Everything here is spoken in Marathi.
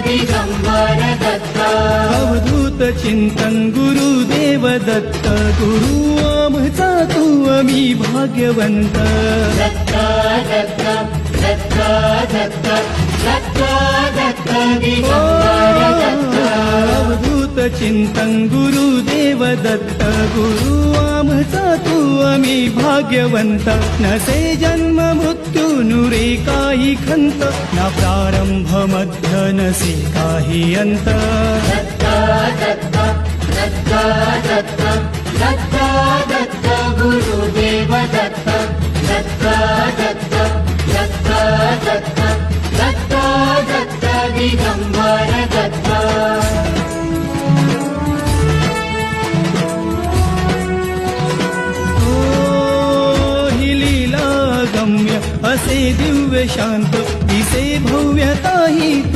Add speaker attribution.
Speaker 1: दिगंबर दत्त
Speaker 2: अवधूत चिंतन गुरुदेव दत्त गुरु आमचा तू आम्ही भाग्यवंत
Speaker 1: दत्त दत्त दत्त दत्त दत्त दत्त दिगंबर दत्त
Speaker 2: अवधूत चिंतन गुरुदेव दत्त गुरु आमचा तू आम्ही भाग्यवंत नसे जन्म मृत्यू नुरे काही खंत ना प्रारंभ मध्य नसे काही अंत
Speaker 1: दत्त दत्त दत्त दत्त दत्त दत्त गुरुदेव दत्त दत्त दत्त दत्त दत्त दत्त दत्त दिगंबर दत्त
Speaker 2: असे दिव्य शांत दिसे भव्यता ही तुझी